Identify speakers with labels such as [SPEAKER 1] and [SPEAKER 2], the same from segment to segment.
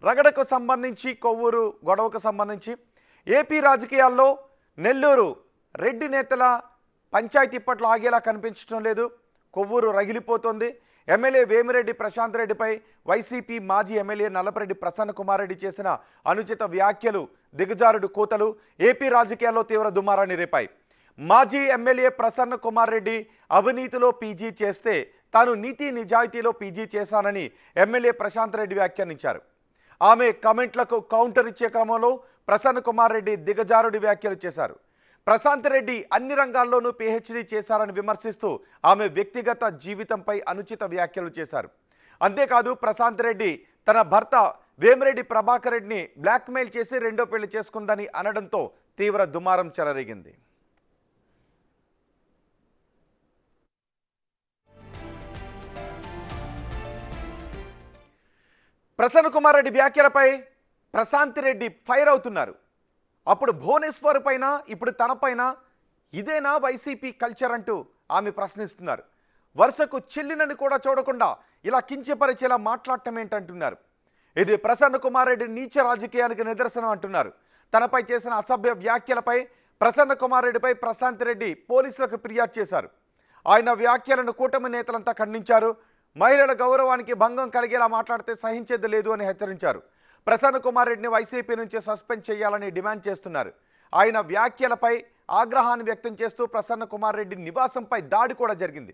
[SPEAKER 1] రగడకు సంబంధించి కొవ్వూరు గొడవకు సంబంధించి ఏపీ రాజకీయాల్లో నెల్లూరు రెడ్డి నేతల పంచాయతీ ఇప్పట్లో ఆగేలా కనిపించడం లేదు. కొవ్వూరు రగిలిపోతుంది. ఎమ్మెల్యే వేమిరెడ్డి ప్రశాంత్ రెడ్డిపై వైసీపీ మాజీ ఎమ్మెల్యే నల్లపరెడ్డి ప్రసన్న కుమార్ రెడ్డి చేసిన అనుచిత వ్యాఖ్యలు, దిగజారుడు కూతలు ఏపీ రాజకీయాల్లో తీవ్ర దుమారాన్ని రేపాయి. మాజీ ఎమ్మెల్యే ప్రసన్న కుమార్ రెడ్డి అవినీతిలో పీజీ చేస్తే తాను నీతి నిజాయితీలో పీజీ చేశానని ఎమ్మెల్యే ప్రశాంత్ రెడ్డి వ్యాఖ్యానించారు. ఆమె కమెంట్లకు కౌంటర్ ఇచ్చే క్రమంలో ప్రసన్న కుమార్ రెడ్డి దిగజారుడి వ్యాఖ్యలు చేశారు. ప్రశాంత్ రెడ్డి అన్ని రంగాల్లోనూ పీహెచ్డీ చేశారని విమర్శిస్తూ ఆమె వ్యక్తిగత జీవితంపై అనుచిత వ్యాఖ్యలు చేశారు. అంతేకాదు ప్రశాంత్ రెడ్డి తన భర్త వేమిరెడ్డి ప్రభాకర్ రెడ్డిని బ్లాక్మెయిల్ చేసి రెండో పెళ్లి చేసుకుందని అనడంతో తీవ్ర దుమారం చెలరేగింది. ప్రసన్న కుమార్ రెడ్డి వ్యాఖ్యలపై ప్రశాంత్ రెడ్డి ఫైర్ అవుతున్నారు. అప్పుడు భువనేశ్వర్ పైన, ఇప్పుడు తన పైన ఇదేనా వైసీపీ కల్చర్ అంటూ ఆమె ప్రశ్నిస్తున్నారు. వరుసకు చెల్లినని కూడా చూడకుండా ఇలా కించపరిచేలా మాట్లాడటం ఏంటంటున్నారు. ఇది ప్రసన్న కుమార్ రెడ్డి నీచ రాజకీయానికి నిదర్శనం అంటున్నారు. తనపై చేసిన అసభ్య వ్యాఖ్యలపై ప్రసన్న కుమార్ రెడ్డిపై ప్రశాంత్ రెడ్డి పోలీసులకు ఫిర్యాదు చేశారు. ఆయన వ్యాఖ్యలను కూటమి నేతలంతా ఖండించారు. మహిళల గౌరవానికి భంగం కలిగేలా మాట్లాడితే సహించేది లేదు అని హెచ్చరించారు. ప్రసన్న కుమార్ రెడ్డిని వైసీపీ నుంచి సస్పెండ్ చేయాలని డిమాండ్ చేస్తున్నారు. ఆయన వ్యాఖ్యలపై ఆగ్రహాన్ని వ్యక్తం చేస్తూ ప్రసన్న కుమార్ రెడ్డి నివాసంపై దాడి కూడా జరిగింది.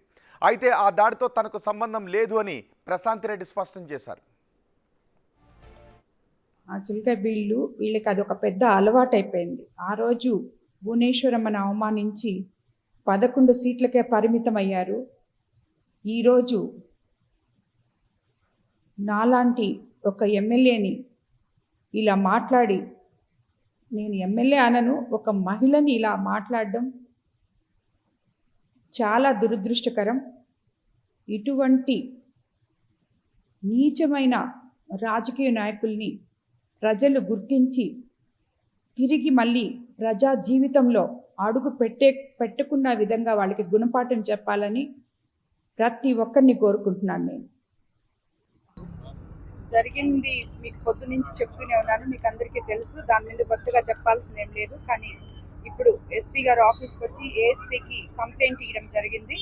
[SPEAKER 1] అయితే ఆ దాడితో తనకు సంబంధం లేదు అని ప్రశాంత్ రెడ్డి స్పష్టం చేశారు.
[SPEAKER 2] ఆ చిలక బీళ్ళు వీళ్ళకి అది ఒక పెద్ద అలవాటు అయిపోయింది. ఆ రోజు భువనేశ్వరమ్మను అవమానించి 11 సీట్లకే పరిమితం అయ్యారు. ఈరోజు నాలాంటి ఒక ఎమ్మెల్యేని ఇలా మాట్లాడి, నేను ఎమ్మెల్యే అనను, ఒక మహిళని ఇలా మాట్లాడడం చాలా దురదృష్టకరం. ఇటువంటి నీచమైన రాజకీయ నాయకుల్ని ప్రజలు గుర్తించి తిరిగి మళ్ళీ ప్రజా జీవితంలో అడుగు పెట్టకున్న విధంగా వాళ్ళకి గుణపాఠం చెప్పాలని ప్రతి ఒక్కరిని కోరుకుంటున్నాను. నేను
[SPEAKER 3] జరిగింది మీకు పొద్దు నుంచి చెప్తూనే ఉన్నాను, మీకు అందరికీ తెలుసు. దాని మీద కొత్తగా చెప్పాల్సింది ఏం లేదు. కానీ ఇప్పుడు ఎస్పీ గారు ఆఫీస్కి వచ్చి ఏఎస్పీకి కంప్లైంట్ ఇవ్వడం జరిగింది.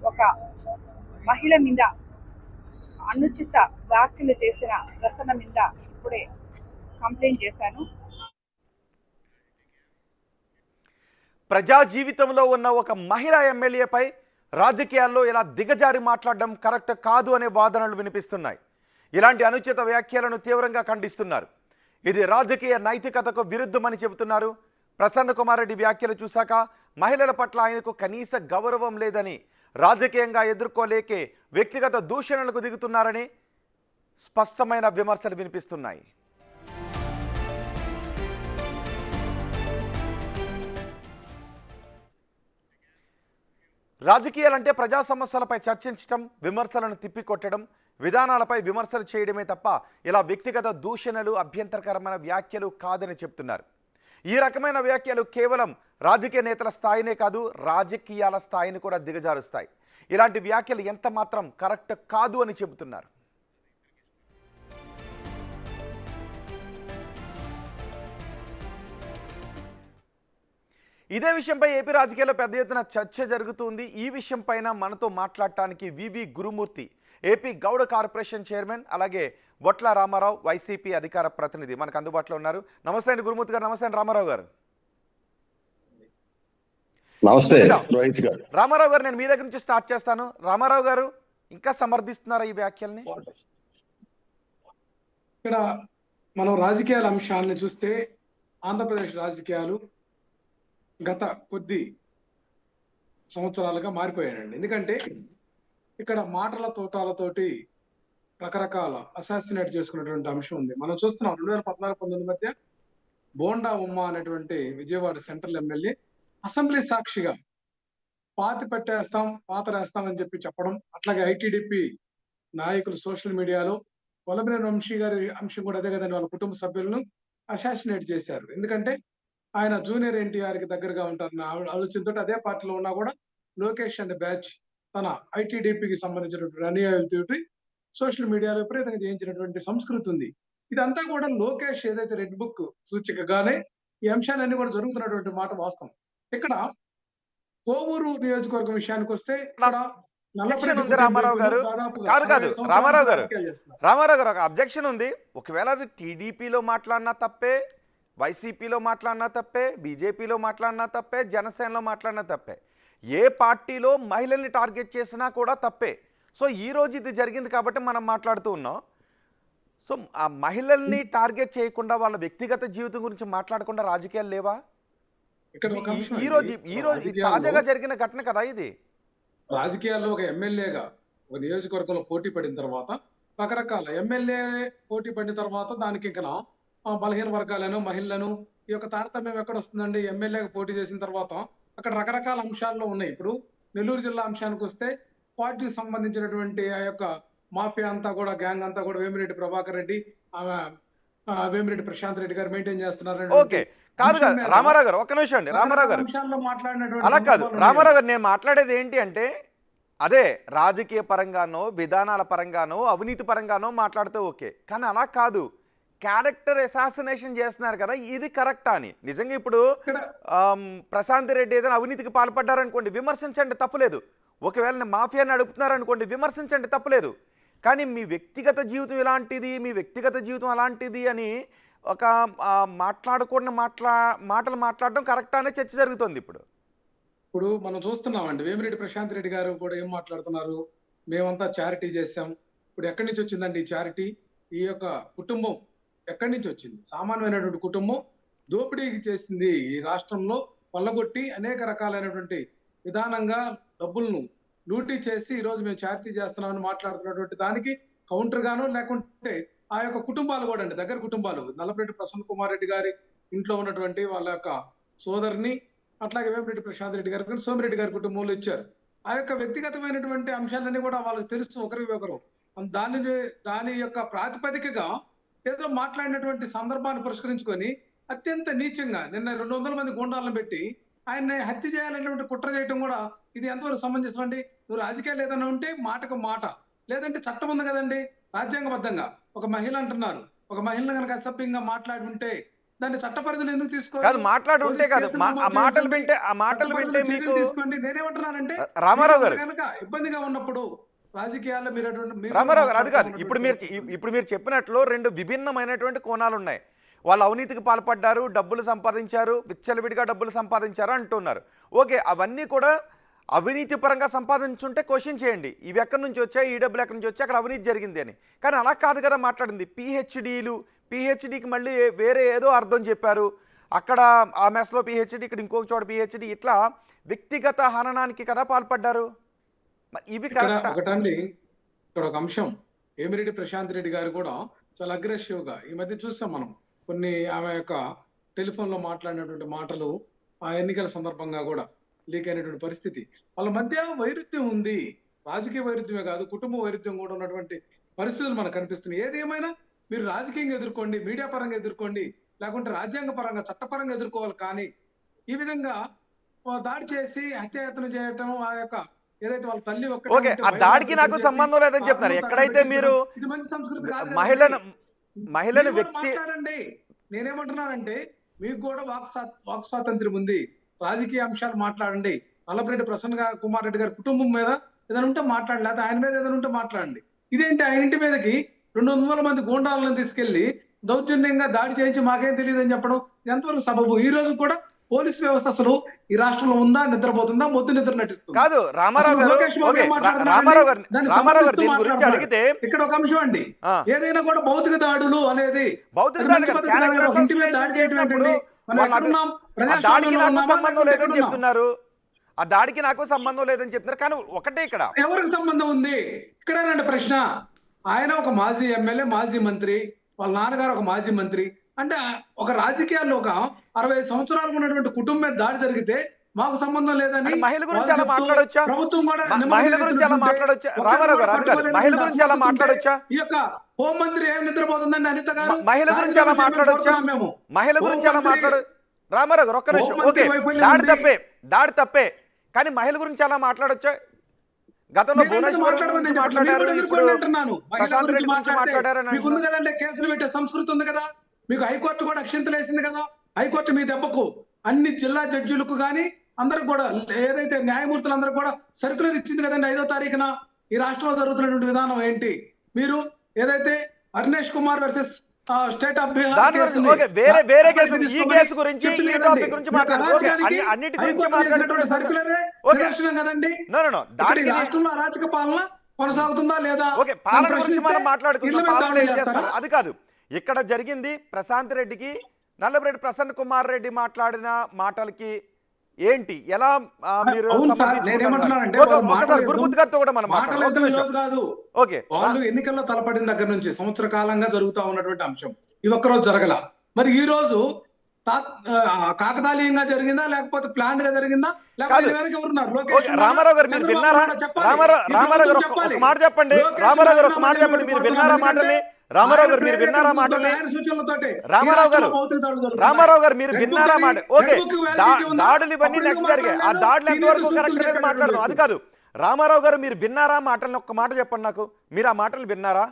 [SPEAKER 3] ఒక మహిళ మీద అనుచిత వ్యాఖ్యలు చేసిన ప్రసన్న మీద ఇప్పుడే కంప్లైంట్ చేశాను.
[SPEAKER 1] ప్రజా జీవితంలో ఉన్న ఒక మహిళా ఎమ్మెల్యేపై రాజకీయాల్లో ఇలా దిగజారి మాట్లాడడం కరెక్ట్ కాదు అనే వాదనలు వినిపిస్తున్నాయి. ఇలాంటి అనుచిత వ్యాఖ్యలను తీవ్రంగా ఖండిస్తున్నారు. ఇది రాజకీయ నైతికతకు విరుద్ధమని చెబుతున్నారు. ప్రసన్న కుమార్ రెడ్డి వ్యాఖ్యలు చూశాక మహిళల పట్ల ఆయనకు కనీస గౌరవం లేదని, రాజకీయంగా ఎదుర్కోలేకే వ్యక్తిగత దూషణలకు దిగుతున్నారని స్పష్టమైన విమర్శలు వినిపిస్తున్నాయి. రాజకీయాలంటే ప్రజా సమస్యలపై చర్చించడం, విమర్శలను తిప్పికొట్టడం, విధానాలపై విమర్శలు చేయడమే తప్ప ఇలా వ్యక్తిగత దూషణలు, అభ్యంతరకరమైన వ్యాఖ్యలు కాదని చెప్తున్నారు. ఈ రకమైన వ్యాఖ్యలు కేవలం రాజకీయ నేతల స్థాయినే కాదు, రాజకీయాల స్థాయిని కూడా దిగజారుస్తాయి. ఇలాంటి వ్యాఖ్యలు ఎంత మాత్రం కరెక్ట్ కాదు అని చెబుతున్నారు. ఇదే విషయంపై ఏపీ రాజకీయాల్లో పెద్ద ఎత్తున చర్చ జరుగుతుంది. ఈ విషయం పైన మనతో మాట్లాడటానికి వివి గురుమూర్తి, ఏపీ గౌడ కార్పొరేషన్ చైర్మన్, అలాగే బొట్ల రామారావు, వైసీపీ అధికార ప్రతినిధి మనకు అందుబాటులో ఉన్నారు. నమస్తే అండి గురుమూర్తి గారు. నమస్తే అండి రామారావు గారు.
[SPEAKER 4] నమస్తే రోహిత్ గారు.
[SPEAKER 1] రామారావు గారు, నేను మీ దగ్గర నుంచి స్టార్ట్ చేస్తాను. రామారావు గారు, ఇంకా సమర్థిస్తున్నారా ఈ వ్యాఖ్యల్ని?
[SPEAKER 5] ఇక్కడ మనం రాజకీయాల అంశాన్ని చూస్తే ఆంధ్రప్రదేశ్ రాజకీయాలు గత కొద్ది సంవత్సరాలుగా మారిపోయాయండి. ఎందుకంటే ఇక్కడ మాటల తోటాలతోటి రకరకాల అసాసినేట్ చేసుకున్నటువంటి అంశం ఉంది. మనం చూస్తున్నాం 2014-19 మధ్య బోండా ఉమ్మ అనేటువంటి విజయవాడ సెంట్రల్ ఎమ్మెల్యే అసెంబ్లీ సాక్షిగా పాతరేస్తాం అని చెప్పడం, అట్లాగే ఐటీడీపీ నాయకులు సోషల్ మీడియాలో వల్లభనేని వంశీ గారి అంశం కూడా అదే కదండి, వాళ్ళ కుటుంబ సభ్యులను అసాసినేట్ చేశారు. ఎందుకంటే ఆయన జూనియర్ ఎన్టీఆర్ కి దగ్గరగా ఉంటారన్న ఆలోచనతో అదే పార్టీలో ఉన్నా కూడా లోకేష్ అండ్ బ్యాచ్ తన ఐటీడీపీకి సంబంధించినటువంటి అనుయాయులతోటి సోషల్ మీడియాలో విపరీతంగా చేయించినటువంటి సంస్కృతి ఉంది. ఇదంతా కూడా లోకేష్ ఏదైతే రెడ్ బుక్ సూచికగానే ఈ అంశాలన్నీ కూడా జరుగుతున్నటువంటి మాట వాస్తవం. ఇక్కడ కోవూరు నియోజకవర్గం విషయానికి వస్తే ఇక్కడ
[SPEAKER 1] అబ్జెక్షన్
[SPEAKER 5] నల్లపరెడ్డి
[SPEAKER 1] ఉంది రామారావు గారు.
[SPEAKER 5] దాదాపుగా
[SPEAKER 1] కాదు
[SPEAKER 5] 60 సంవత్సరాల
[SPEAKER 1] రామారావు గారు,
[SPEAKER 5] రాజకీయాలు చేస్తున్నారు.
[SPEAKER 1] రామారావు గారు ఒక అబ్జెక్షన్ ఉంది. ఒకవేళ అది టీడీపీలో మాట్లాడినా తప్పే, వైసీపీలో మాట్లాడినా తప్పే, బీజేపీలో మాట్లాడినా తప్పే, జనసేనలో మాట్లాడినా తప్పే, ఏ పార్టీలో మహిళల్ని టార్గెట్ చేసినా కూడా తప్పే. సో ఈ రోజు ఇది జరిగింది కాబట్టి మనం మాట్లాడుతూ ఉన్నాం. సో ఆ మహిళల్ని టార్గెట్ చేయకుండా వాళ్ళ వ్యక్తిగత జీవితం గురించి మాట్లాడకుండా రాజకీయాలు లేవా?
[SPEAKER 5] ఇక్కడ ఒక అంశం
[SPEAKER 1] ఈ రోజు
[SPEAKER 5] అండి.
[SPEAKER 1] ఈ రోజు తాజాగా జరిగిన ఘటన కదా ఇది.
[SPEAKER 5] రాజకీయాల్లో ఒక ఎమ్మెల్యేగా ఒక నియోజకవర్గంలో పోటీ పడిన తర్వాత రకరకాల ఎమ్మెల్యే పోటీ పడిన తర్వాత దానికి ఇంకా బలహీన వర్గాలను మహిళలను ఈ యొక్క తారతమ్యం ఎక్కడ వస్తుందండి? ఎమ్మెల్యేగా పోటీ చేసిన తర్వాత అక్కడ రకరకాల అంశాల్లో ఉన్నాయి. ఇప్పుడు నెల్లూరు జిల్లా అంశానికి వస్తే పార్టీకి సంబంధించినటువంటి ఆ యొక్క మాఫియా అంతా కూడా గ్యాంగ్ అంతా కూడా వేమిరెడ్డి ప్రభాకర్ రెడ్డి వేమిరెడ్డి ప్రశాంత్ రెడ్డి గారు మెయింటైన్ చేస్తున్నారు.
[SPEAKER 1] ఓకే, కాదు కాదు రామారావు గారు, ఒక్క నిమిషం అండి రామారావు గారు,
[SPEAKER 5] అంశాల్లో మాట్లాడినటువంటి
[SPEAKER 1] అలా కాదు
[SPEAKER 5] సందర్భాలు
[SPEAKER 1] రామారావు గారు, నేను మాట్లాడేది ఏంటి అంటే అదే రాజకీయ పరంగానో విధానాల పరంగానో అవినీతి పరంగానో మాట్లాడితే ఓకే, కానీ అలా కాదు. క్యారెక్టర్ అసాసినేషన్ చేస్తున్నారు కదా, ఇది కరెక్టా అని. నిజంగా ఇప్పుడు ప్రశాంత్ రెడ్డి ఏదైనా అవినీతికి పాల్పడ్డారనుకోండి, విమర్శించండి, తప్పులేదు. ఒకవేళ మాఫియాని నడుపుతున్నారనుకోండి, విమర్శించండి, తప్పులేదు. కానీ మీ వ్యక్తిగత జీవితం ఇలాంటిది, మీ వ్యక్తిగత జీవితం అలాంటిది అని ఒక మాట్లాడకూడని మాటలు మాట్లాడడం కరెక్టా అనే చర్చ జరుగుతుంది ఇప్పుడు.
[SPEAKER 5] ఇప్పుడు మనం చూస్తున్నామండి, వేమిరెడ్డి ప్రశాంత్ రెడ్డి గారు కూడా ఏం మాట్లాడుతున్నారు? మేమంతా చారిటీ చేశాం. ఇప్పుడు ఎక్కడి నుంచి వచ్చిందండి ఈ చారిటీ? ఈ యొక్క కుటుంబం ఎక్కడి నుంచి వచ్చింది? సామాన్యమైనటువంటి కుటుంబం దోపిడీ చేసింది ఈ రాష్ట్రంలో, కొల్లగొట్టి అనేక రకాలైనటువంటి విధానంగా డబ్బులను లూటీ చేసి ఈ రోజు మేము చారిటీ చేస్తున్నామని మాట్లాడుతున్నటువంటి దానికి కౌంటర్ గాను, లేకుంటే ఆ యొక్క కుటుంబాలు కూడా అండి, దగ్గర కుటుంబాలు, నల్లపరెడ్డి ప్రసన్న కుమార్ రెడ్డి గారి ఇంట్లో ఉన్నటువంటి వాళ్ళ యొక్క సోదరిని, అట్లాగే వేమిరెడ్డి ప్రశాంత్ రెడ్డి గారు, సోమిరెడ్డి గారి కుటుంబంలో ఇచ్చారు. ఆ యొక్క వ్యక్తిగతమైనటువంటి అంశాలన్నీ కూడా వాళ్ళకి తెలుసు ఒకరికి ఒకరు. దాని యొక్క ప్రాతిపదికగా ఏదో మాట్లాడినటువంటి సందర్భాన్ని పురస్కరించుకొని అత్యంత నీచంగా నిన్న 200 మంది గూండాలను పెట్టి ఆయన్ని హత్య చేయాలనేటువంటి కుట్ర చేయటం కూడా ఇది ఎంతవరకు సమంజసం అండి? నువ్వు రాజకీయాలు ఏదైనా ఉంటే మాటకు మాట, లేదంటే చట్టం ఉంది కదండి రాజ్యాంగబద్ధంగా. ఒక మహిళ అంటున్నారు, ఒక మహిళను కనుక అసభ్యంగా మాట్లాడి ఉంటే దాన్ని చట్ట పరిధిలో ఎందుకు
[SPEAKER 1] కాదు మాట్లాడి ఉంటే కాదు, ఆ మాటలు వింటే మీకు
[SPEAKER 5] తీసుకోండి. నేనేమంటున్నానంటే
[SPEAKER 1] రామారావు గారు,
[SPEAKER 5] కనుక ఇబ్బందిగా ఉన్నప్పుడు రాజకీయాల్లో
[SPEAKER 1] రామారావు గారు అది కాదు. ఇప్పుడు మీరు చెప్పినట్లు రెండు విభిన్నమైనటువంటి కోణాలు ఉన్నాయి. వాళ్ళు అవినీతికి పాల్పడ్డారు, డబ్బులు సంపాదించారు, విచ్చలవిడిగా డబ్బులు సంపాదించారు అంటున్నారు. ఓకే, అవన్నీ కూడా అవినీతి పరంగా సంపాదించుంటే క్వశ్చన్ చేయండి, ఇవి ఎక్కడి నుంచి వచ్చాయి, ఈ డబ్బులు ఎక్కడి నుంచి వచ్చాయి, అక్కడ అవినీతి జరిగింది అని. కానీ అలా కాదు కదా మాట్లాడింది. పిహెచ్డీకి మళ్ళీ వేరే ఏదో అర్థం చెప్పారు. అక్కడ ఆ మెస్లో పిహెచ్డీ, ఇక్కడ ఇంకొక చోట పిహెచ్డీ, ఇట్లా వ్యక్తిగత హననానికి కదా పాల్పడ్డారు. ఇవి
[SPEAKER 5] ఒకటండి. ఇక్కడ ఒక అంశం, వేమిరెడ్డి ప్రశాంత్ రెడ్డి గారు కూడా చాలా అగ్రెసివ్ గా ఈ మధ్య చూసాం మనం. కొన్ని ఆమె యొక్క టెలిఫోన్ లో మాట్లాడినటువంటి మాటలు ఆ ఎన్నికల సందర్భంగా కూడా లీక్ అయినటువంటి పరిస్థితి. వాళ్ళ మధ్య వైరుధ్యం ఉంది. రాజకీయ వైరుధ్యమే కాదు, కుటుంబ వైరుధ్యం కూడా ఉన్నటువంటి పరిస్థితులు మనకు కనిపిస్తున్నాయి. ఏదేమైనా మీరు రాజకీయంగా ఎదుర్కోండి, మీడియా పరంగా ఎదుర్కోండి, లేకుంటే రాజ్యాంగ పరంగా చట్టపరంగా ఎదుర్కోవాలి. కానీ ఈ విధంగా దాడి చేసి హత్యాయత్నం చేయటం, ఆ యొక్క ఏదైతే వాళ్ళ తల్లి
[SPEAKER 1] ఓకే, ఆ దాడికి నాకు సంబంధం లేదని చెప్తున్నారు. ఎక్కడైతే మీరు
[SPEAKER 5] ఇది మంచి సంస్కృతి కాదు.
[SPEAKER 1] మహిళను వ్యక్తి
[SPEAKER 5] మాట్లాడండి. నేనేమంటున్నానంటే మీకు కూడా వాక్ స్వాతంత్ర్యం ఉంది, రాజకీయ అంశాలు మాట్లాడండి. నల్లపరెడ్డి ప్రసన్న కుమార్ రెడ్డి గారి కుటుంబం మీద ఏదైనా ఉంటే మాట్లాడండి, లేకపోతే ఆయన మీద ఏదైనా ఉంటే మాట్లాడండి. ఇదేంటి ఆయన ఇంటి మీదకి 200 మంది గూండాలను తీసుకెళ్లి దౌర్జన్యంగా దాడి చేయించి మాకేం తెలియదు అని చెప్పడం ఎంతవరకు సబబు? ఈ రోజు కూడా పోలీసు వ్యవస్థ అసలు ఈ రాష్ట్రంలో ఉందా, నిద్రపోతుందా, మొద్దు నిద్ర నటిస్తుంది?
[SPEAKER 1] కాదు రామారావు గారు, దీని గురించి అడిగితే
[SPEAKER 5] ఇక్కడ ఒక అంశం అండి, ఏదైనా కూడా భౌతిక దాడులు అనేది
[SPEAKER 1] దాడికి నాకు సంబంధం లేదని చెప్తున్నారు. ఆ దాడికి నాకు సంబంధం లేదని చెప్తున్నారు. కానీ ఒకటే ఇక్కడ
[SPEAKER 5] ఎవరికి సంబంధం ఉంది? ఇక్కడేనండి ప్రశ్న. ఆయన ఒక మాజీ ఎమ్మెల్యే, మాజీ మంత్రి, వాళ్ళ నాన్నగారు ఒక మాజీ మంత్రి. అంటే ఒక రాజకీయాల్లో ఒక 60 సంవత్సరాలు ఉన్నటువంటి కుటుంబం మీద దాడి జరిగితే మాకు సంబంధం లేదని
[SPEAKER 1] మహిళ గురించి అలా మాట్లాడొచ్చా?
[SPEAKER 5] ప్రభుత్వం కూడా
[SPEAKER 1] మహిళ గురించి అలా మాట్లాడొచ్చా? రామారావు గారు అది కాదు, మహిళ గురించి అలా మాట్లాడొచ్చా?
[SPEAKER 5] ఈ యొక్క హోంమంత్రి ఏం నిద్రపోతుందండి అనిత గారు?
[SPEAKER 1] మహిళ గురించి అలా మాట్లాడొచ్చా? మహిళ గురించి అలా మాట్లాడు రామారావు గారు, ఒక్క నిమిషం. ఓకే, దాడి తప్పే, కానీ మహిళ గురించి అలా మాట్లాడొచ్చా? గతంలో
[SPEAKER 5] మీరెందుకు
[SPEAKER 1] భువనేశ్వర్
[SPEAKER 5] మాట్లాడమని
[SPEAKER 1] గురించి
[SPEAKER 5] నేను చెప్పట్లేదు.
[SPEAKER 1] మాట్లాడారు,
[SPEAKER 5] మీరు
[SPEAKER 1] ఇప్పుడు
[SPEAKER 5] ఎదుర్కోండి అంటున్నాను. మహిళల
[SPEAKER 1] ప్రశాంత్ రెడ్డి గురించి
[SPEAKER 5] మాట్లాడితే
[SPEAKER 1] మాట్లాడారని
[SPEAKER 5] మీకు ఉంది
[SPEAKER 1] అంటున్నారు.
[SPEAKER 5] కదంటే కేసులు పెట్టే సంస్కృతి ఉంది కదా. మీకు హైకోర్టు కూడా అక్షింతలు వేసింది కదా. హైకోర్టు మీ దెబ్బకు అన్ని జిల్లా జడ్జిలకు కానీ అందరూ కూడా ఏదైతే న్యాయమూర్తులందరూ కూడా సర్క్యులర్ ఇచ్చింది కదండి 5వ తారీఖున. ఈ రాష్ట్రంలో జరుగుతున్నటువంటి విధానం ఏంటి? మీరు ఏదైతే Arnesh Kumar versus state of Bihar
[SPEAKER 1] దాని గురించి ఓకే, వేరే కేసు, ఈ కేసు గురించి, ఈ టాపిక్ గురించి మాట్లాడదు. ఓకే, అన్నిటి గురించి మాట్లాడుతున్న
[SPEAKER 5] కదండి.
[SPEAKER 1] నో దానికి
[SPEAKER 5] రాష్ట్రంలో అరాచక పాలన కొనసాగుతుందా లేదా?
[SPEAKER 1] ఓకే, పాలన గురించి మనం మాట్లాడుకుందాం. పాలన ఏం చేస్తారు అది కాదు. ఇక్కడ జరిగింది ప్రశాంత్ రెడ్డికి నల్లబరెడ్డి ప్రసన్న కుమార్ రెడ్డి మాట్లాడిన మాటలకి ఏంటి, ఎలా మీరు ఒకసారి గురుమూర్తి గారితో కూడా మనం
[SPEAKER 5] కాదు.
[SPEAKER 1] ఓకే,
[SPEAKER 5] వాళ్ళు ఎన్నికల్లో తలపడిన దగ్గర నుంచి సంవత్సర కాలంగా జరుగుతా ఉన్నటువంటి అంశం ఇది ఒక్కరోజు జరగల. మరి ఈ రోజు కాకతాళీయంగా జరిగిందా లేకపోతే ప్లాన్ గా జరిగిందా?
[SPEAKER 1] రామారావు గారు మీరు విన్నారా? రామారావు గారు ఒక మాట చెప్పండి. రామారావు గారు ఒక మాట చెప్పండి, మీరు విన్నారా మాటల్ని? రామారావు గారు మీరు విన్నారా మాటల్ని? రామారావు గారు మీరు విన్నారా మాట? ఓకే, దాడులు ఇవన్నీ నెక్స్ట్ జరిగాయి. ఆ దాడులు ఎంతవరకు కరెక్ట్ అనేది మాట్లాడదాం, అది కాదు. రామారావు గారు మీరు విన్నారా మాటల్ని ఒక్క మాట చెప్పండి నాకు. మీరు ఆ మాటలు విన్నారా?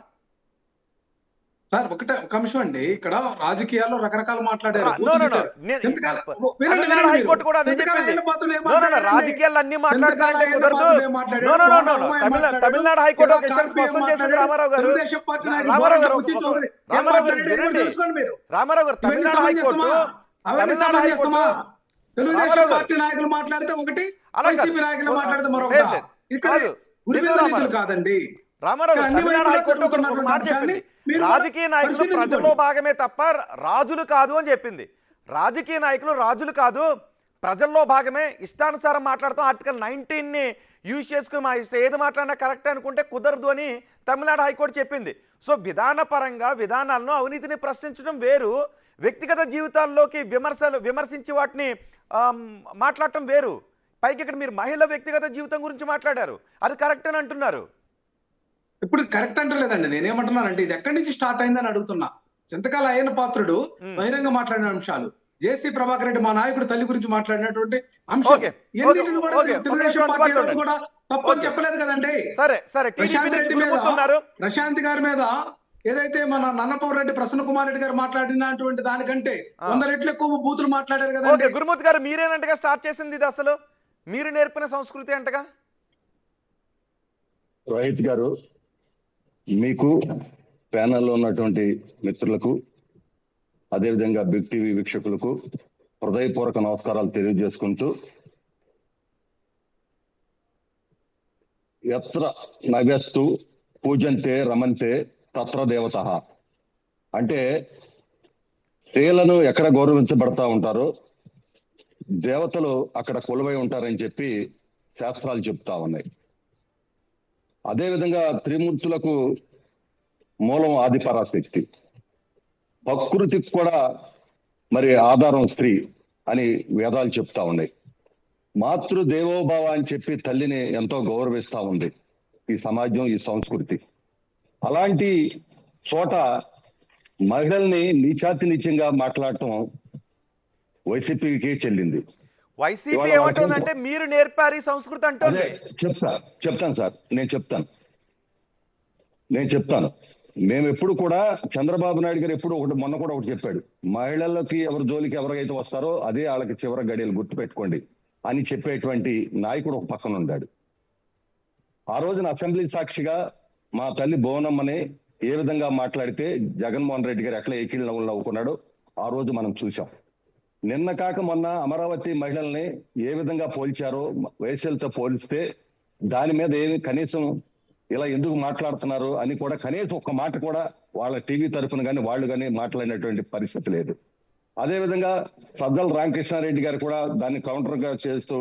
[SPEAKER 5] సార్ ఒకటే ఒక అంశం అండి, ఇక్కడ రాజకీయాల్లో రకరకాల మాట్లాడారు.
[SPEAKER 1] తమిళనాడు హైకోర్టు కూడా అదే చెప్పింది. రాజకీయాలు అన్ని మాట్లాడతారంటే కుదరదు. తమిళనాడు హైకోర్టు ఒక విషయం స్పష్టం చేసింది. రామారావు గారు వినండి. రామారావు గారు తమిళనాడు హైకోర్టు
[SPEAKER 5] తెలుగుదేశం పార్టీ నాయకులు మాట్లాడితే ఒకటి, వైసీపీ నాయకులు మాట్లాడితే మరొకటి కాదండి.
[SPEAKER 1] రామారావు గారు తమిళనాడు హైకోర్టు ఒక మాట చెప్పింది, రాజకీయ నాయకులు ప్రజల్లో భాగమే తప్ప రాజులు కాదు అని చెప్పింది. రాజకీయ నాయకులు రాజులు కాదు, ప్రజల్లో భాగమే. ఇష్టానుసారం మాట్లాడుతాం, ఆర్టికల్ 19ని యూజ్ చేసుకుని మా ఇష్టం ఏది మాట్లాడినా కరెక్ట్ అనుకుంటే కుదరదు అని తమిళనాడు హైకోర్టు చెప్పింది. సో విధానపరంగా విధానాలను, అవినీతిని ప్రశ్నించడం వేరు, వ్యక్తిగత జీవితాల్లోకి విమర్శించి వాటిని మాట్లాడటం వేరు. పైకి ఇక్కడ మీరు మహిళ వ్యక్తిగత జీవితం గురించి మాట్లాడారు, అది కరెక్ట్ అని అంటున్నారు.
[SPEAKER 5] ఇప్పుడు కరెక్ట్ అంటలేదండి, నేనేమంటున్నానంటే ఇది ఎక్కడి నుంచి స్టార్ట్ అయిందని అడుగుతున్నా. చింతకాల అయ్యన్న పాత్రుడు బహిరంగ మాట్లాడిన అంశాలు, జేసీ ప్రభాకర్ రెడ్డి మా నాయకుడు తల్లి గురించి మాట్లాడినటువంటి అంశం కూడా తప్పని చెప్పలేదు కదండి. ప్రశాంత్ గారి మీద ఏదైతే మన నన్నపూర్ రెడ్డి ప్రసన్న కుమార్ రెడ్డి గారు మాట్లాడినటువంటి దానికంటే 100 రెట్లు ఎక్కువ బూతులు మాట్లాడారు కదా.
[SPEAKER 1] గురుమూర్తి గారు మీరేనంటగా స్టార్ట్ చేసింది ఇది, అసలు మీరు నేర్పిన సంస్కృతి అంటగా.
[SPEAKER 4] రోహిత్ గారు, మీకు ప్యానెల్లో ఉన్నటువంటి మిత్రులకు, అదేవిధంగా బిగ్ టీవీ వీక్షకులకు హృదయపూర్వక నమస్కారాలు తెలియజేసుకుంటూ, ఎత్ర నగస్తు పూజంతే రమంతే తత్ర దేవత అంటే స్త్రీలను ఎక్కడ గౌరవించబడతా ఉంటారో దేవతలు అక్కడ కొలువై ఉంటారని చెప్పి శాస్త్రాలు చెప్తా ఉన్నాయి. అదేవిధంగా త్రిమూర్తులకు మూలం ఆదిపరాశక్తి, ప్రకృతికి కూడా మరి ఆధారం స్త్రీ అని వేదాలు చెప్తా ఉన్నాయి. మాతృదేవోభావ అని చెప్పి తల్లిని ఎంతో గౌరవిస్తా ఉంది ఈ సమాజం, ఈ సంస్కృతి. అలాంటి చోట మహిళల్ని నీచాతి నీచంగా మాట్లాడటం వైసీపీకి చెల్లింది.
[SPEAKER 1] వైసీపీ ఏమంటుందంటే మీరు నేర్పారు ఈ సంస్కృతి అంటే.
[SPEAKER 4] చెప్తాను సార్, నేను చెప్తాను. మేము ఎప్పుడు కూడా చంద్రబాబు నాయుడు గారు ఎప్పుడు మొన్న కూడా ఒకటి చెప్పాడు, మహిళలకి ఎవరి జోలికి ఎవరికైతే వస్తారో అదే వాళ్ళకి చివరి గడియలు గుర్తు పెట్టుకోండి అని చెప్పేటువంటి నాయకుడు ఒక పక్కన ఉన్నాడు. ఆ రోజున అసెంబ్లీ సాక్షిగా మా తల్లి భువనమ్మని ఏ విధంగా మాట్లాడితే జగన్మోహన్ రెడ్డి గారు ఎట్లా ఏకీలు నవ్వుకున్నాడో ఆ రోజు మనం చూసాం. నిన్న కాక మొన్న అమరావతి మహిళల్ని ఏ విధంగా పోల్చారో వయసులతో పోలిస్తే దాని మీద ఏమి కనీసం ఇలా ఎందుకు మాట్లాడుతున్నారు అని కూడా కనీసం ఒక్క మాట కూడా వాళ్ళ టీవీ తరఫున కానీ వాళ్ళు కానీ మాట్లాడినటువంటి పరిస్థితి లేదు. అదేవిధంగా సద్దల రామకృష్ణారెడ్డి గారు కూడా దాన్ని కౌంటర్ గా చేస్తూ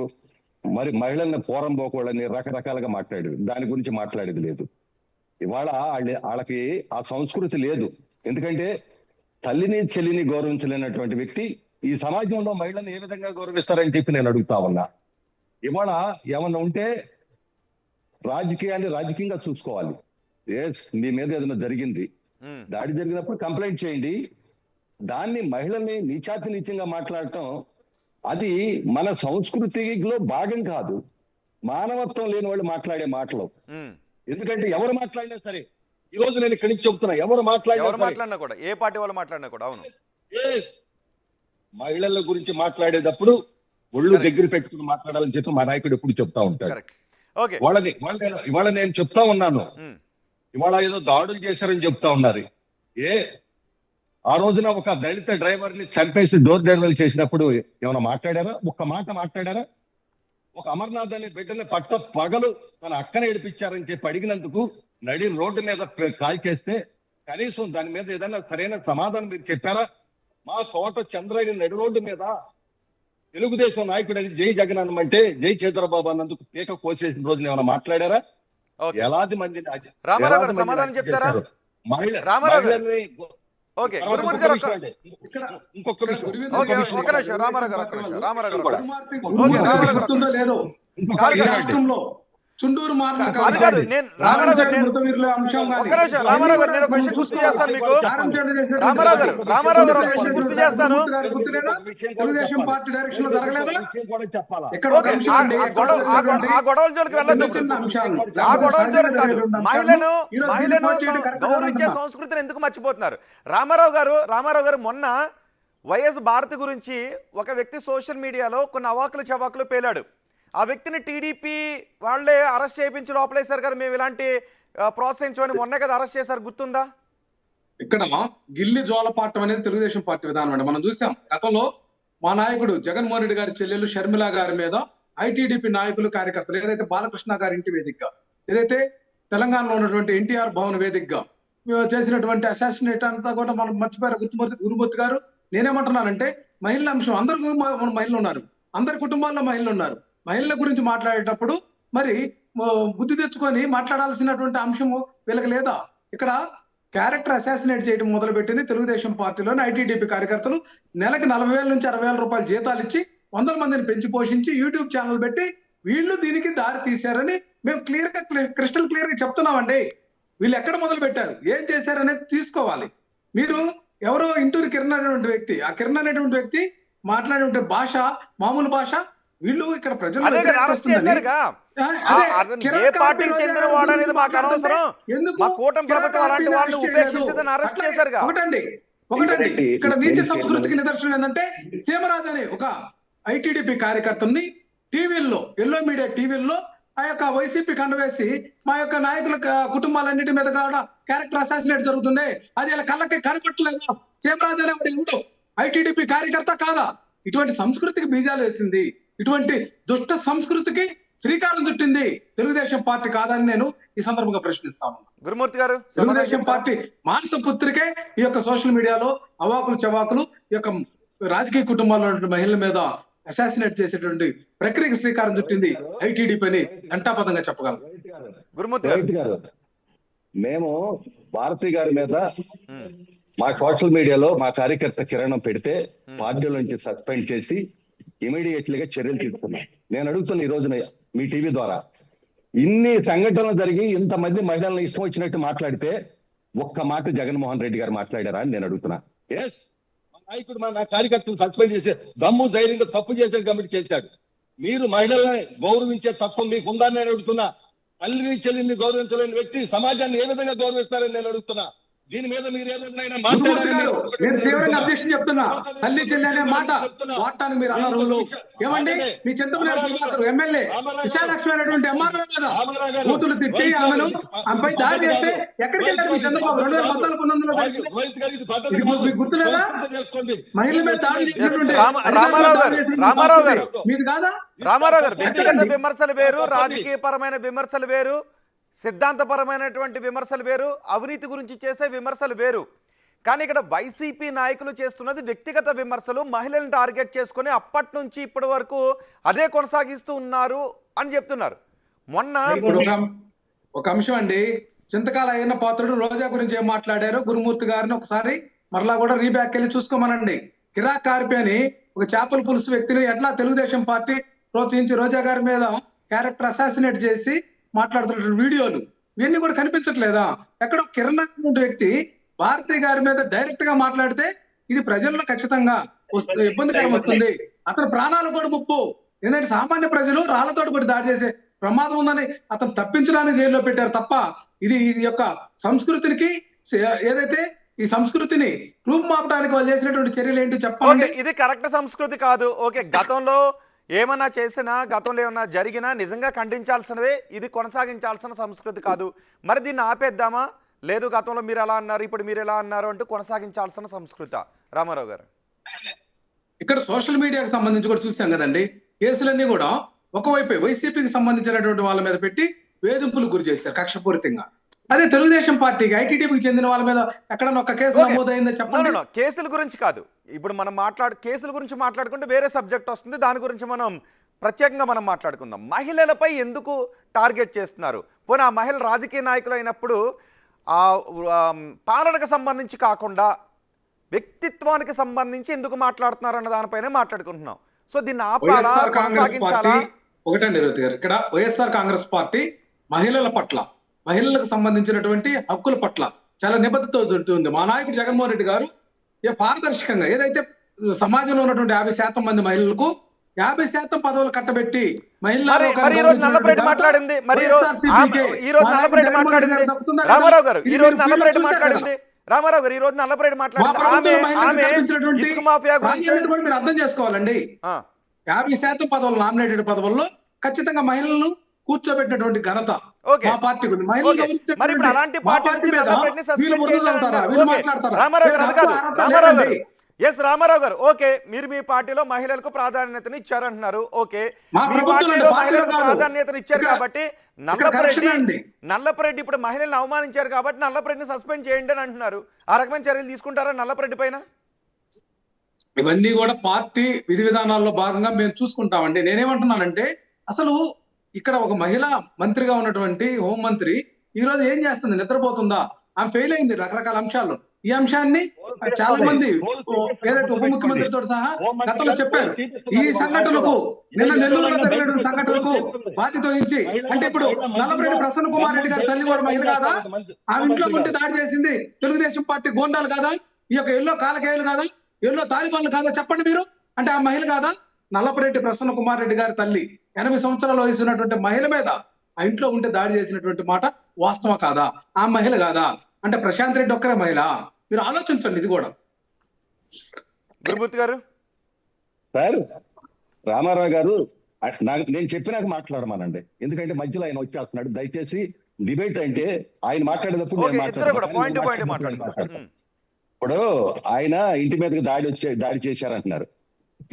[SPEAKER 4] మరి మహిళల్ని పోరం పోకూడని రకరకాలుగా మాట్లాడేది, దాని గురించి మాట్లాడేది లేదు. ఇవాళ వాళ్ళకి ఆ సంస్కృతి లేదు. ఎందుకంటే తల్లిని చెల్లిని గౌరవించలేనటువంటి వ్యక్తి ఈ సమాజంలో మహిళల్ని ఏ విధంగా గౌరవిస్తారని చెప్పి నేను అడుగుతా ఉన్నా. ఇవాళ ఏమన్నా ఉంటే రాజకీయాన్ని రాజకీయంగా చూసుకోవాలి. మీ మీద ఏదైనా జరిగింది, దాడి జరిగినప్పుడు కంప్లైంట్ చేయండి. దాన్ని మహిళల్ని నీచాతి నీచంగా మాట్లాడటం అది మన సంస్కృతిలో భాగం కాదు. మానవత్వం లేని వాళ్ళు మాట్లాడే మాటలు.
[SPEAKER 1] ఉమ్.
[SPEAKER 4] ఎందుకంటే ఎవరు మాట్లాడినా సరే, ఈ రోజు నేను ఇక్కడి నుంచి చెప్తున్నా, ఎవరు
[SPEAKER 1] ఎవరు
[SPEAKER 4] మాట్లాడినా సరే,
[SPEAKER 1] మాట్లాడినా కూడా, ఏ పార్టీ వాళ్ళు మాట్లాడినా కూడా, అవును.
[SPEAKER 4] yes, మహిళల గురించి మాట్లాడేటప్పుడు ఒళ్ళు దగ్గర పెట్టుకుని మాట్లాడాలని చెప్పి మా నాయకుడు ఎప్పుడు చెప్తా ఉంటాడు.
[SPEAKER 1] కరెక్ట్. ఓకే.
[SPEAKER 4] ఇవాళ నేను చెప్తా ఉన్నాను,
[SPEAKER 1] ఉమ్.
[SPEAKER 4] ఇవాళ ఏదో దాడులు చేశారని చెప్తా ఉన్నారు. ఆ రోజున ఒక దళిత డ్రైవర్ ని చంపేసి డోర్ డెలివరీ చేసినప్పుడు ఏమైనా మాట్లాడారా? ఒక్క మాట మాట్లాడారా? ఒక అమర్నాథ్ అనే బిడ్డని పగలు తన అక్కన ఏడిపించారని చెప్పి అడిగినందుకు నడి రోడ్డు మీద కాల్ చేస్తే కనీసం దాని మీద ఏదైనా సరైన సమాధానం మీరు చెప్పారా? మా తోట చంద్రయ్య నడి రోడ్డు మీద తెలుగుదేశం నాయకుడు అని జై జగన్ అనమంటే జై చంద్రబాబు అన్నందుకు పీక కోసేసిన రోజున ఏమైనా మాట్లాడారా?
[SPEAKER 1] ఓకే.
[SPEAKER 4] ఎలాది మందిని
[SPEAKER 1] రామారావు గారు సమాధానం చెప్తారా? రామారావు గారు. ఓకే. గురుమూర్తి గారు
[SPEAKER 4] ఇంకొక విషయం.
[SPEAKER 1] ఓకే, ఒక్క నిమిషం రామారావు గారు, ఒక్క నిమిషం రామారావు గారు.
[SPEAKER 5] గుర్తుందో లేదో ఈ రాష్ట్రంలో చుండూరు
[SPEAKER 1] అది కాదు, నేను రామారావు గారు, నేను ఒక్క నిమిషం రామారావు గారు, నేను ఒక విషయం గుర్తు చేస్తాను మీకు. రామారావు గారు ఒక విషయం గుర్తు చేస్తాను.
[SPEAKER 5] తెలుగుదేశం పార్టీ డైరెక్షన్ లో జరగలేదా?
[SPEAKER 4] విషయం కూడా చెప్పాలా?
[SPEAKER 1] ఓకే, ఆ గొడవల జోలికి వెళ్ళొద్దు. ఆ గొడవల జోలికి కాదు, మహిళను గౌరవించే సంస్కృతిని ఎందుకు మర్చిపోతున్నారు? రామారావు గారు మొన్న వైఎస్ భారతి గురించి ఒక వ్యక్తి సోషల్ మీడియాలో కొన్ని అవాకులు చవాకులు పేలాడు. ఆ వ్యక్తిని టీడీపీ వాళ్ళే అరెస్ట్ చేయించి లోపలేశారు కదా, మేము ఇలాంటి ప్రోత్సహించమని మొన్నే కదా అరెస్ట్ చేశారు, గుర్తుందా?
[SPEAKER 5] ఇక్కడ గిల్లి జోలపాటం అనేది తెలుగుదేశం పార్టీ విధానం అండి. మనం చూసాం గతంలో మా నాయకుడు జగన్మోహన్ రెడ్డి గారి చెల్లెలు షర్మిల గారి మీద ఐటీడీపీ నాయకులు కార్యకర్తలు ఏదైతే బాలకృష్ణ గారి ఇంటి వేదికగా, ఏదైతే తెలంగాణలో ఉన్నటువంటి ఎన్టీఆర్ భవన్ వేదికగా చేసినటువంటి అసాసినేట్ అంతా కూడా మనం మర్చిపోయారు. గురుమూర్తి గారు, నేనేమంటున్నానంటే మహిళల అంశం, అందరూ మహిళలు ఉన్నారు, అందరి కుటుంబాల్లో మహిళలు ఉన్నారు. మహిళల గురించి మాట్లాడేటప్పుడు మరి బుద్ధి తెచ్చుకొని మాట్లాడాల్సినటువంటి అంశము వీళ్ళకి లేదా? ఇక్కడ క్యారెక్టర్ అసాసినేట్ చేయడం మొదలుపెట్టింది తెలుగుదేశం పార్టీలోని ఐటీడీపీ కార్యకర్తలు. నెలకి 40,000 నుంచి 60,000 రూపాయలు జీతాలు ఇచ్చి 100 మందిని పెంచి పోషించి యూట్యూబ్ ఛానల్ పెట్టి వీళ్ళు దీనికి దారి తీశారని మేము క్రిస్టల్ క్లియర్ గా చెప్తున్నామండి. వీళ్ళు ఎక్కడ మొదలు పెట్టారు, ఏం చేశారనేది తీసుకోవాలి. మీరు ఎవరో ఇంటూరి కిరణ్ అనేటువంటి వ్యక్తి, ఆ కిరణ్ అనేటువంటి వ్యక్తి మాట్లాడే భాష మామూలు భాష, వీళ్ళు ఇక్కడ ప్రజలు
[SPEAKER 1] అరెస్ట్ చేశారుగా. ఏ పార్టీకి చెందిన వాడు అనేది మాకు అనవసరం, మా కూటమి ప్రభుత్వం అలాంటి వాళ్ళని ఉపేక్షించదని అరెస్ట్ చేశారుగా.
[SPEAKER 5] ఒకటండి ఇక్కడ నీతి సంస్కృతికి నిదర్శనం ఏంటంటే, సీమరాజు అనే ఒక ఐటీడీపీ కార్యకర్తని టీవీల్లో, ఎల్లో మీడియా టీవీల్లో ఆ యొక్క వైసీపీ కండవేసి మా యొక్క నాయకుల కుటుంబాలన్నిటి మీద కూడా క్యారెక్టర్ అసాసినేట్ జరుగుతుంది, అది ఇలా కళ్ళకి కనపట్టలేదు. సీమరాజు అనే వాడు ఐటీడీపీ కార్యకర్త కాదా? ఇటువంటి సంస్కృతికి బీజాలు వేసింది, ఇటువంటి దుష్ట సంస్కృతికి శ్రీకారం చుట్టింది తెలుగుదేశం పార్టీ కాదని నేను ఈ సందర్భంగా ప్రశ్నిస్తాను.
[SPEAKER 1] గురుమూర్తి గారు,
[SPEAKER 5] తెలుగుదేశం పార్టీ మానస పుత్రికే ఈ యొక్క సోషల్ మీడియాలో అవాకులు చవాకులు ఈ యొక్క రాజకీయ కుటుంబాల్లో మహిళల మీద అసాసినేట్ చేసేటువంటి ప్రక్రియకి శ్రీకారం చుట్టింది ఐటీడీపీ అని ఘంటాపథంగా చెప్పగలం.
[SPEAKER 1] గురుమూర్తి
[SPEAKER 4] గారు, మేము భారతి గారి మీద మా సోషల్ మీడియాలో మా కార్యకర్త కిరణం పెడితే పార్టీల నుంచి సస్పెండ్ చేసి ఇమీడియట్లీ గా చర్యలు తీసుకున్నాం. నేను అడుగుతున్నా ఈ రోజున మీ టీవీ ద్వారా, ఇన్ని సంఘటనలు జరిగి ఇంతమంది మహిళలను ఇష్టం వచ్చినట్టు మాట్లాడితే ఒక్క మాట జగన్మోహన్ రెడ్డి గారు మాట్లాడారా అని నేను అడుగుతున్నా. ఎస్, మా నాయకుడు నా కార్యకర్తను సస్పెండ్ చేసే దమ్ము ధైర్యంగా తప్పు చేసే కమిటీ చేశాడు. మీరు మహిళల్ని గౌరవించే తత్వం మీకు ఉందని నేను అడుగుతున్నా. తల్లిని చెల్లిని గౌరవించలేని వ్యక్తి సమాజాన్ని ఏ విధంగా గౌరవిస్తారని నేను అడుగుతున్నా. దీని మీద మీరు ఏదైనా
[SPEAKER 5] అధ్యక్షుడు చెప్తున్నా, తల్లి చెల్లి అనే మాట వాడటానికి మీరు అనర్హులు. ఏమండి, మీ చింతమనేరు ఎమ్మెల్యే విశాలక్ష్మి అనేటువంటి ఎంఆర్ఓ మీద కూతురు తిట్టి ఆమెను ఆమెపై దాడి చేస్తే ఎక్కడికి వెళ్ళారు మీ చంద్రబాబు? 2014 గుర్తులేదా? మహిళల మీద దాడి చేసినటువంటి మీది కాదా?
[SPEAKER 1] రామారావు గారు, వ్యక్తిగత విమర్శలు వేరు, రాజకీయ పరమైన విమర్శలు వేరు, సిద్ధాంతపరమైనటువంటి విమర్శలు వేరు, అవినీతి గురించి చేసే విమర్శలు వేరు. కానీ ఇక్కడ వైసీపీ నాయకులు చేస్తున్నది వ్యక్తిగత విమర్శలు, మహిళలను టార్గెట్ చేసుకుని అప్పటి నుంచి ఇప్పటి వరకు అదే కొనసాగిస్తూ ఉన్నారు అని చెప్తున్నారు. మొన్న
[SPEAKER 5] ఒక అంశం అండి, చింతకాల అయిన పాత్రుడు రోజా గురించి ఏం మాట్లాడారో గురుమూర్తి గారిని ఒకసారి మరలా కూడా రీబ్యాక్ వెళ్ళి చూసుకోమనండి. కిరాక్ కార్పి అని ఒక చేపల పులుసు వ్యక్తిని ఎట్లా తెలుగుదేశం పార్టీ ప్రోత్సహించి రోజా గారి మీద క్యారెక్టర్ అసాసినేట్ చేసి మాట్లాడుతున్న వీడియోలు ఇవన్నీ కూడా కనిపించట్లేదా? ఎక్కడో కిరణ్ అనే వ్యక్తి భారతి గారి మీద డైరెక్ట్ గా మాట్లాడితే ఇది ప్రజల్లో ఖచ్చితంగా ఇబ్బందికరం వస్తుంది, అతని ప్రాణాలు కూడా ముప్పు. ఎందుకంటే సామాన్య ప్రజలు రాళ్లతోటి కూడా దాడి చేసే ప్రమాదం ఉందని అతను తప్పించడానికి జైల్లో పెట్టారు తప్ప ఇది ఈ యొక్క సంస్కృతికి ఏదైతే ఈ సంస్కృతిని రూపుమాపడానికి వాళ్ళు చేసినటువంటి చర్యలు ఏంటి
[SPEAKER 1] ఓకే,
[SPEAKER 5] చెప్పండి.
[SPEAKER 1] ఇది కరెక్ట్ సంస్కృతి కాదు. ఓకే, గతంలో ఏమన్నా చేసినా, గతంలో ఏమన్నా జరిగినా నిజంగా ఖండించాల్సినవే, ఇది కొనసాగించాల్సిన సంస్కృతి కాదు. మరి దీన్ని ఆపేద్దామా? లేదు గతంలో మీరు ఎలా అన్నారు, ఇప్పుడు మీరు ఎలా అన్నారు అంటూ కొనసాగించాల్సిన సంస్కృత? రామారావు గారు,
[SPEAKER 5] ఇక్కడ సోషల్ మీడియాకి సంబంధించి కూడా చూస్తాం కదండి, కేసులన్నీ కూడా ఒకవైపే వైసీపీకి సంబంధించినటువంటి వాళ్ళ మీద పెట్టి వేధింపులు గురి చేశారు కక్షపూరితంగా. అదే తెలుగుదేశం పార్టీకి ఐటీడీపీకి చెందిన వాళ్ళ మీద ఎక్కడన్నా ఒక కేసు
[SPEAKER 1] ఓకే.
[SPEAKER 5] నమోదైందో చెప్పండి.
[SPEAKER 1] కేసుల గురించి కాదు, ఇప్పుడు మనం కేసుల గురించి మాట్లాడుకుంటే వేరే సబ్జెక్ట్ వస్తుంది, దాని గురించి మనం ప్రత్యేకంగా మనం మాట్లాడుకుందాం. మహిళలపై ఎందుకు టార్గెట్ చేస్తున్నారు? పోనీ ఆ మహిళ రాజకీయ నాయకులు అయినప్పుడు ఆ పాలనకు సంబంధించి కాకుండా వ్యక్తిత్వానికి సంబంధించి ఎందుకు మాట్లాడుతున్నారు అన్న దానిపైనే మాట్లాడుకుంటున్నాం. సో దీన్ని ఆపాలా,
[SPEAKER 5] వైఎస్ఆర్ కాంగ్రెస్
[SPEAKER 1] కొనసాగించాలా?
[SPEAKER 5] పార్టీ ఒకటండి రేవతి గారు, ఇక్కడ వైఎస్ఆర్ కాంగ్రెస్ పార్టీ మహిళల పట్ల, మహిళలకు సంబంధించినటువంటి హక్కుల పట్ల చాలా నిబద్ధత ఉంటుంది. మా నాయకుడు జగన్మోహన్ రెడ్డి గారు పారదర్శకంగా ఏదైతే సమాజంలో ఉన్నటువంటి 50% మంది మహిళలకు 50% పదవులు కట్టబెట్టి
[SPEAKER 1] నల్లపరెడ్డి మాట్లాడింది, రామారావు గారు ఈ రోజు నల్లపరెడ్డి మాట్లాడింది, ఆమె ఇసుక మాఫియా గురించి
[SPEAKER 5] మీరు అర్థం చేసుకోవాలండి. 50% పదవులు, నామినేటెడ్ పదవుల్లో ఖచ్చితంగా మహిళలను కూర్చోబెట్టినటువంటి ఘనత మా పార్టీ ఉంది.
[SPEAKER 1] మరి ఇప్పుడు అలాంటి పార్టీ నుంచి నల్లపరెడ్డిని సస్పెండ్ చేయాలి అంటున్నారు. ఓకే, రామారావు గారు అది కాదు, రామారావు గారు రామారావు గారు ఓకే, మీరు మీ పార్టీలో మహిళలకు ప్రాధాన్యతను ఇచ్చారంటున్నారు. ఓకే, మీ పార్టీలో మహిళలకు ప్రాధాన్యతను ఇచ్చారు కాబట్టి నల్లపరెడ్డి ఇప్పుడు మహిళలను అవమానించారు కాబట్టి నల్లపరెడ్డిని సస్పెండ్ చేయండి అని అంటున్నారు. ఆ రకమైన చర్యలు తీసుకుంటారా నల్లపరెడ్డి పైన?
[SPEAKER 5] ఇవన్నీ కూడా పార్టీ విధి విధానాల్లో భాగంగా మేము చూసుకుంటామండి. నేనేమంటున్నానంటే, అసలు ఇక్కడ ఒక మహిళా మంత్రిగా ఉన్నటువంటి హోంమంత్రి ఈ రోజు ఏం చేస్తుంది? నిద్రపోతుందా? ఆమె ఫెయిల్ అయింది రకరకాల అంశాల్లో. ఈ అంశాన్ని చాలా మంది ఏదైతే ఉప ముఖ్యమంత్రితో సహా గతంలో చెప్పారు. ఈ సంఘటనలకు, నిన్న నెల్లూరులో జరిగిన సంఘటనలకు బాధ్యత వహించి, అంటే ఇప్పుడు నల్లపరెడ్డి ప్రసన్న కుమార్ రెడ్డి గారు తల్లి వారు మహిళ కాదా? ఆమె ఇంట్లో ఉంటే దాడి చేసింది తెలుగుదేశం పార్టీ గోండాలు కాదా? ఈ యొక్క ఎల్లో కాలకేయులు కాదా? ఎల్లో తాలిబాన్లు కాదా? చెప్పండి మీరు. అంటే ఆ మహిళ కాదా? నల్లపరెడ్డి ప్రసన్న కుమార్ రెడ్డి గారి తల్లి 80 సంవత్సరాల వయసు ఉన్నటువంటి మహిళ మీద ఆ ఇంట్లో ఉంటే దాడి చేసినటువంటి మాట వాస్తవం కాదా? ఆ మహిళ కాదా? అంటే ప్రశాంత్ రెడ్డి ఒక్కరే మహిళ? మీరు ఆలోచించండి. ఇది కూడా
[SPEAKER 1] గురుమూర్తి గారు.
[SPEAKER 4] సార్, రామారావు గారు నేను చెప్పినాక మాట్లాడమానండి, ఎందుకంటే మధ్యలో ఆయన వచ్చేస్తున్నాడు. దయచేసి డిబేట్ అంటే ఆయన మాట్లాడేటప్పుడు ఇప్పుడు ఆయన ఇంటి మీదకి దాడి చేశారంటున్నారు.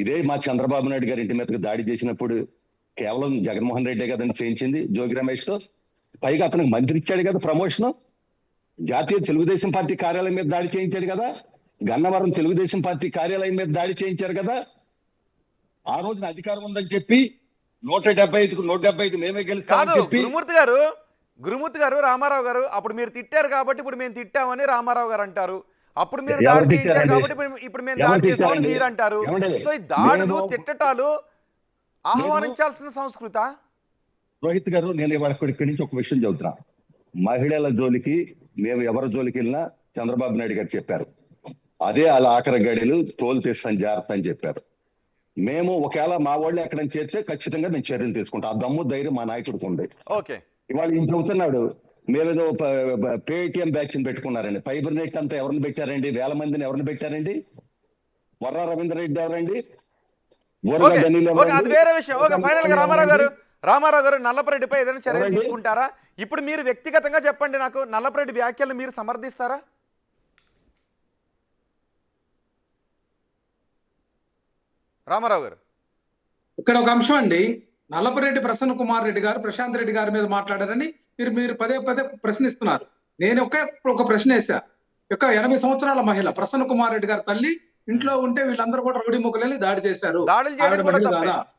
[SPEAKER 4] ఇదే మా చంద్రబాబు నాయుడు గారి ఇంటి మీదకి దాడి చేసినప్పుడు కేవలం జగన్మోహన్ రెడ్డి కదండి చేయించింది, జోగి రమేష్ తో. పైగా అతనికి మంత్రి ఇచ్చాడు కదా ప్రమోషన్. జాతీయ తెలుగుదేశం పార్టీ కార్యాలయం మీద దాడి చేయించాడు కదా. గన్నవరం తెలుగుదేశం పార్టీ కార్యాలయం మీద దాడి చేయించారు కదా. ఆ రోజున అధికారం ఉందని చెప్పి 175 మేమే గెలుస్తామని చెప్పి.
[SPEAKER 1] గురుమూర్తి గారు రామారావు గారు అప్పుడు మీరు తిట్టారు కాబట్టి ఇప్పుడు మేము తిట్టామని రామారావు గారు అంటారు. అప్పుడు మీరు దాడి చేయించారు కాబట్టి ఇప్పుడు మేము దాడి చేస్తామని మీరు అంటారు. సో ఈ దాడులు, తిట్టటాలు ఆహ్వానించాల్సిన సంస్కృత?
[SPEAKER 4] రోహిత్ గారు, నేను ఇక్కడి నుంచి ఒక విషయం చెబుతున్నా. మహిళల జోలికి మేము ఎవరి జోలికి వెళ్ళినా చంద్రబాబు నాయుడు గారు చెప్పారు, అదే వాళ్ళ ఆఖరి గడిలు తోలు తీస్తాను జాగ్రత్త అని చెప్పారు. మేము ఒకవేళ మా వాళ్ళు ఎక్కడైనా చేస్తే ఖచ్చితంగా మేము చర్యలు తీసుకుంటాం. ఆ దమ్ము ధైర్యం మా నాయకుడికి ఉంది.
[SPEAKER 1] ఓకే,
[SPEAKER 4] ఇవాళ ఈయన చెబుతున్నాడు మేమేదో పేటిఎం బ్యాచ్ పెట్టుకున్నారండి. ఫైబర్ నెట్ అంతా ఎవరిని పెట్టారండి? 1000 మందిని ఎవరిని పెట్టారండి? వర్రా రవీంద్ర రెడ్డి ఎవరండి?
[SPEAKER 1] అది వేరే విషయం. ఓకే, ఫైనల్ గా రామారావు గారు నల్లపరెడ్డిపై ఏదైనా చర్యలు తీసుకుంటారా? ఇప్పుడు మీరు వ్యక్తిగతంగా చెప్పండి నాకు, నల్లపరెడ్డి వ్యాఖ్యలను మీరు సమర్థిస్తారా? రామారావు గారు,
[SPEAKER 5] ఇక్కడ ఒక అంశం అండి. నల్లపరెడ్డి ప్రసన్న కుమార్ రెడ్డి గారు ప్రశాంత్ రెడ్డి గారి మీద మాట్లాడారని మీరు పదే ప్రశ్నిస్తున్నారు. నేను ఒక ప్రశ్న వేసా. 80 సంవత్సరాల మహిళ ప్రసన్న కుమార్ రెడ్డి గారి తల్లి ఇంట్లో ఉంటే వీళ్ళందరూ కూడా రౌడీ ముక్కలని దాడి చేశారు.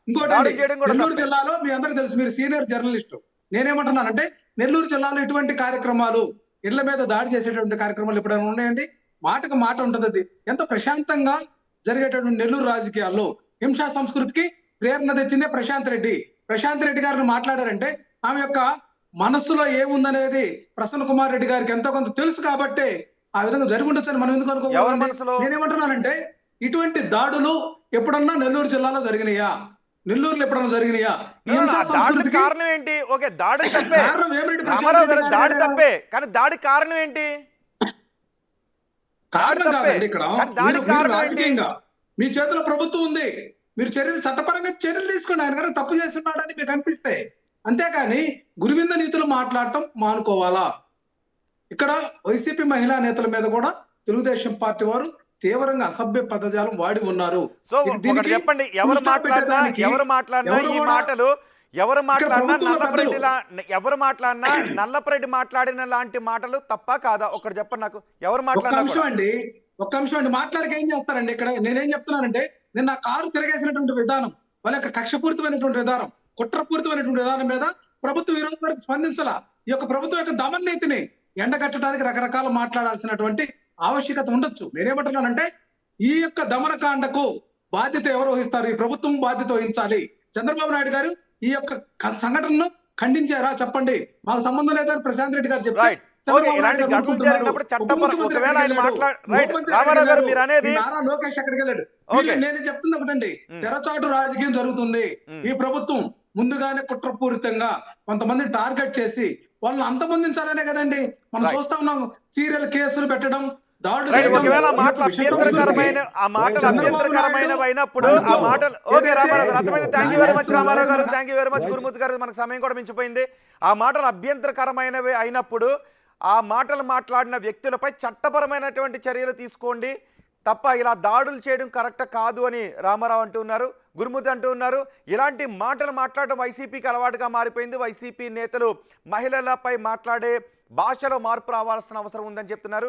[SPEAKER 5] ఇంకోటి, నెల్లూరు జిల్లాలో మీ అందరికీ తెలుసు, మీరు సీనియర్ జర్నలిస్టు. నేనేమంటున్నానంటే, నెల్లూరు జిల్లాలో ఇటువంటి కార్యక్రమాలు, ఇళ్ల మీద దాడి చేసేటువంటి కార్యక్రమాలు ఎప్పుడైనా ఉన్నాయండి? మాటకు మాట ఉంటుంది. అది ఎంతో ప్రశాంతంగా జరిగేటటువంటి నెల్లూరు రాజకీయాల్లో హింసా సంస్కృతికి ప్రేరణ తెచ్చిందే ప్రశాంత్ రెడ్డి గారిని మాట్లాడారంటే ఆమె యొక్క మనస్సులో ఏముందనేది ప్రసన్న కుమార్ రెడ్డి గారికి ఎంతో కొంత తెలుసు కాబట్టి ఆ విధంగా జరిగి ఉండొచ్చని మనం ఎందుకు అనుకోవాలి? నేనేమంటున్నానంటే, ఇటువంటి దాడులు ఎప్పుడన్నా నెల్లూరు జిల్లాలో జరిగినాయా? నెల్లూరులో ఎప్పుడైనా జరిగినాయా? ఈ
[SPEAKER 1] ఆ
[SPEAKER 5] హింసా
[SPEAKER 1] దాడికి
[SPEAKER 5] సంస్కృతికి
[SPEAKER 1] కారణం ఏంటి? ఓకే, దాడి తప్పే,
[SPEAKER 5] కారణం వేమిరెడ్డి ప్రశాంత్
[SPEAKER 1] రామారావు
[SPEAKER 5] రెడ్డి
[SPEAKER 1] గారు దాడి
[SPEAKER 5] గారేనా?
[SPEAKER 1] తప్పే, కానీ దాడి కారణం ఏంటి? దాడి
[SPEAKER 5] కారణం
[SPEAKER 1] తప్పే,
[SPEAKER 5] కాదండి ఇక్కడ.
[SPEAKER 1] కానీ దాడి
[SPEAKER 5] మీరు
[SPEAKER 1] కారణం ఏంటి?
[SPEAKER 5] రాజకీయంగా మీ చేతిలో ప్రభుత్వం ఉంది. మీరు చట్టపరంగా చర్యలు తీసుకోండి. ఆయన గారు తప్పు చేస్తున్నాడని మీకు అనిపిస్తే. అంతేకాని గురువింద నీతులు మాట్లాడటం మానుకోవాలా? ఇక్కడ వైసీపీ మహిళా నేతల మీద కూడా తెలుగుదేశం పార్టీ వారు తీవ్రంగా అసభ్య పదజాలం వాడి ఉన్నారు.
[SPEAKER 1] సో ఒకటి
[SPEAKER 5] దీనికి
[SPEAKER 1] చెప్పండి,
[SPEAKER 5] full
[SPEAKER 1] ఎవరు
[SPEAKER 5] stop
[SPEAKER 1] మాట్లాడినా
[SPEAKER 5] పెట్టడానికి
[SPEAKER 1] ఈ
[SPEAKER 5] కూడా
[SPEAKER 1] మాటలు ఎవరు మాట్లాడినా
[SPEAKER 5] ప్రభుత్వంలో
[SPEAKER 1] నల్లపరెడ్డి మాట్లాడిన లాంటి మాటలు తప్ప కాదా? ఒకటి చెప్పండి నాకు, ఎవరు
[SPEAKER 5] ఒక్క
[SPEAKER 1] మాట్లాడినా
[SPEAKER 5] అంశం
[SPEAKER 1] కూడా.
[SPEAKER 5] అండి, ఒక్క అంశం అండి, మాట్లాడక ఏం చేస్తారండి ఇక్కడ? నేనేం చెప్తున్నానంటే, నిన్న కారు తిరగేసినటువంటి విధానం, వాళ్ళ యొక్క కక్షపూరితమైనటువంటి విధానం, కుట్రపూరితమైనటువంటి విధానం మీద ప్రభుత్వం ఈ రోజు వరకు స్పందించాల. ఈ యొక్క ప్రభుత్వం యొక్క దమననీతిని ఎండగట్టడానికి రకరకాల మాట్లాడాల్సినటువంటి ఆవశ్యకత ఉండొచ్చు. నేనేమంటున్నానంటే, ఈ యొక్క దమనకాండకు బాధ్యత ఎవరు వహిస్తారు? ఈ ప్రభుత్వం బాధ్యత వహించాలి. చంద్రబాబు నాయుడు గారు ఈ యొక్క సంఘటనను ఖండించారా? చెప్పండి. మాకు సంబంధం లేదని ప్రశాంత్ రెడ్డి గారు చెప్తే
[SPEAKER 1] రైట్, ఓకే, ఇలాంటి ఘటనలు జరిగినప్పుడు చట్టపరం ఒకవేళ ఆయన రైట్, రామారావు గారు మీరు అనేది
[SPEAKER 5] నారా లోకేష్ ఎక్కడికి వెళ్ళాడు?
[SPEAKER 1] ఓకే.
[SPEAKER 5] నేను చెప్తుంది ఒకటండి, తెరచాటు రాజకీయం జరుగుతుంది. ఈ ప్రభుత్వం ముందుగానే కుట్రపూరితంగా కొంతమందిని టార్గెట్ చేసి వాళ్ళని అంతమొందించాలనే కదండి మనం
[SPEAKER 1] Right.
[SPEAKER 5] చూస్తా ఉన్నాం. సీరియల్ కేసులు పెట్టడం, దాడులు
[SPEAKER 1] రైట్,
[SPEAKER 5] చేయడం,
[SPEAKER 1] ఒకవేళ ఆ మాటలు
[SPEAKER 4] చంద్రబాబు
[SPEAKER 1] అభ్యంతరకరమైనవి అయినప్పుడు ఆ మాటలు ఓకే రామారావు గారు అర్థమైంది. Thank you very much Ramarao garu, thank you very much Gurumurthy garu. మనకు సమయం కూడా మించిపోయింది. ఆ మాటలు అభ్యంతరకరమైనవి అయినప్పుడు ఆ మాటలు మాట్లాడిన వ్యక్తులపై చట్టపరమైనటువంటి చర్యలు తీసుకోండి తప్ప ఇలా దాడులు చేయడం కరెక్ట్ కాదు అని రామారావు అంటున్నారు, గురుమూర్తి అంటున్నారు. ఇలాంటి మాటలు మాట్లాడడం వైసీపీకి అలవాటుగా మారిపోయింది. వైసీపీ నేతలు మహిళలపై మాట్లాడే భాషలో మార్పు రావాల్సిన అవసరం ఉందని చెప్తున్నారు.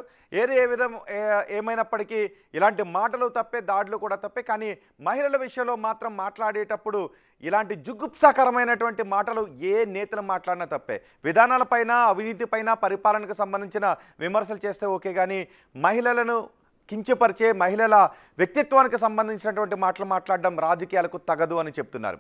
[SPEAKER 1] ఏమైనప్పటికీ ఇలాంటి మాటలు తప్పే, దాడులు కూడా తప్పే, కానీ మహిళల విషయంలో మాత్రం మాట్లాడేటప్పుడు ఇలాంటి జుగుప్సాకరమైనటువంటి మాటలు ఏ నేతలు మాట్లాడినా తప్పే. విధానాలపైన, అవినీతిపైన, పరిపాలనకు సంబంధించిన విమర్శలు చేస్తే ఓకే, కానీ మహిళలను కించపరిచే, మహిళల వ్యక్తిత్వానికి సంబంధించినటువంటి మాటలు మాట్లాడడం రాజకీయాలకు తగదు అని చెప్తున్నారు.